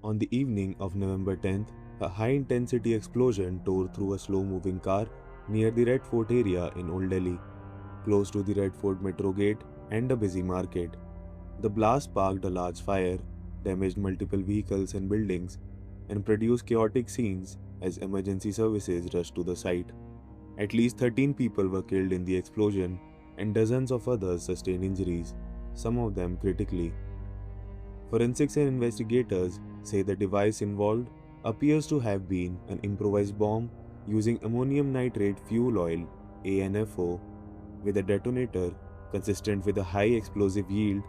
On the evening of November 10th, a high-intensity explosion tore through a slow-moving car near the Red Fort area in Old Delhi, close to the Red Fort metro gate and a busy market. The blast sparked a large fire, damaged multiple vehicles and buildings, and produced chaotic scenes as emergency services rushed to the site. At least 13 people were killed in the explosion, and dozens of others sustained injuries, some of them critically. Forensics and investigators say the device involved appears to have been an improvised bomb using ammonium nitrate fuel oil (ANFO) with a detonator consistent with a high explosive yield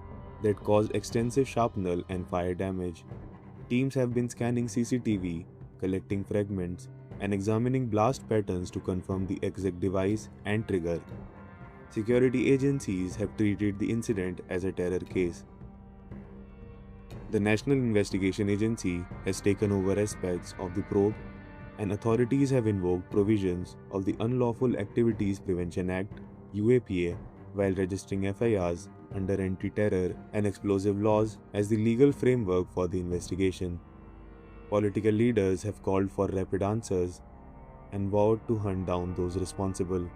that caused extensive shrapnel and fire damage. Teams have been scanning CCTV, collecting fragments, and examining blast patterns to confirm the exact device and trigger. Security agencies have treated the incident as a terror case. The National Investigation Agency has taken over aspects of the probe, and authorities have invoked provisions of the Unlawful Activities Prevention Act (UAPA) while registering FIRs under anti-terror and explosive laws as the legal framework for the investigation. Political leaders have called for rapid answers and vowed to hunt down those responsible.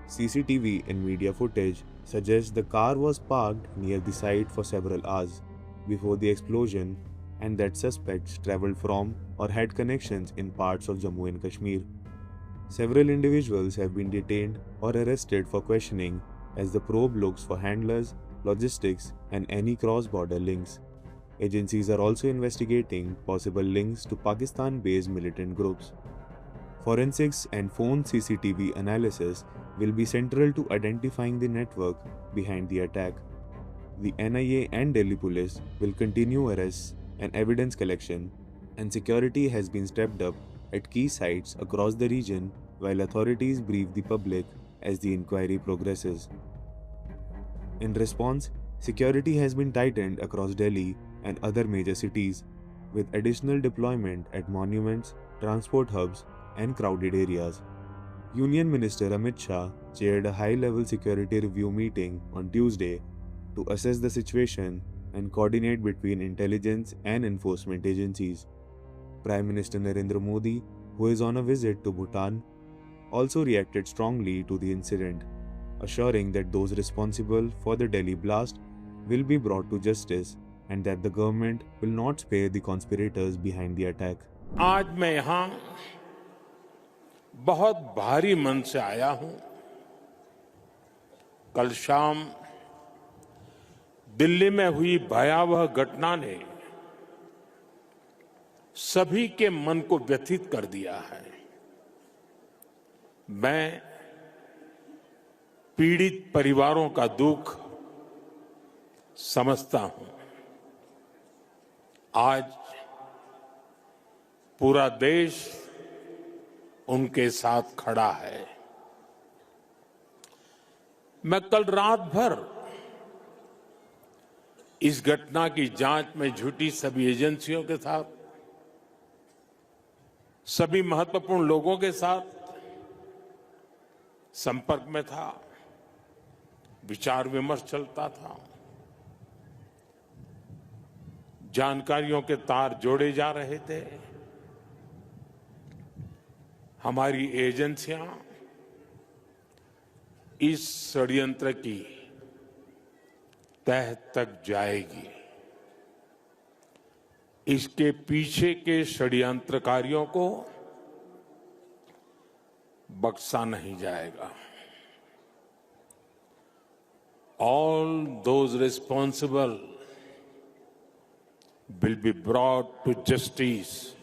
CCTV and media footage suggests the car was parked near the site for several hours before the explosion and that suspects traveled from or had connections in parts of Jammu and Kashmir. Several individuals have been detained or arrested for questioning as the probe looks for handlers, logistics, and any cross-border links. Agencies are also investigating possible links to Pakistan-based militant groups. Forensics and phone CCTV analysis will be central to identifying the network behind the attack. The NIA and Delhi Police will continue arrests and evidence collection, and security has been stepped up at key sites across the region while authorities brief the public as the inquiry progresses. In response, security has been tightened across Delhi and other major cities, with additional deployment at monuments, transport hubs, and crowded areas. Union Minister Amit Shah chaired a high-level security review meeting on Tuesday to assess the situation and coordinate between intelligence and enforcement agencies. Prime Minister Narendra Modi, who is on a visit to Bhutan, also reacted strongly to the incident, assuring that those responsible for the Delhi blast will be brought to justice and that the government will not spare the conspirators behind the attack. आज मैं यहां बहुत भारी मन से आया हूं। कल शाम दिल्ली में हुई भयावह घटना ने सभी के मन को व्यथित कर दिया है। मैं पीड़ित परिवारों का दुख समझता हूं। आज पूरा देश उनके साथ खड़ा है। मैं कल रात भर इस घटना की जांच में जुटी सभी एजेंसियों के साथ, सभी महत्वपूर्ण लोगों के साथ संपर्क में था, विचार विमर्श चलता था, जानकारियों के तार जोड़े जा रहे थे। हमारी एजेंसियां इस षड्यंत्र की तह तक जाएगी। इसके पीछे के षड्यंत्रकारियों को बख्शा नहीं जाएगा। All those responsible will be brought to justice.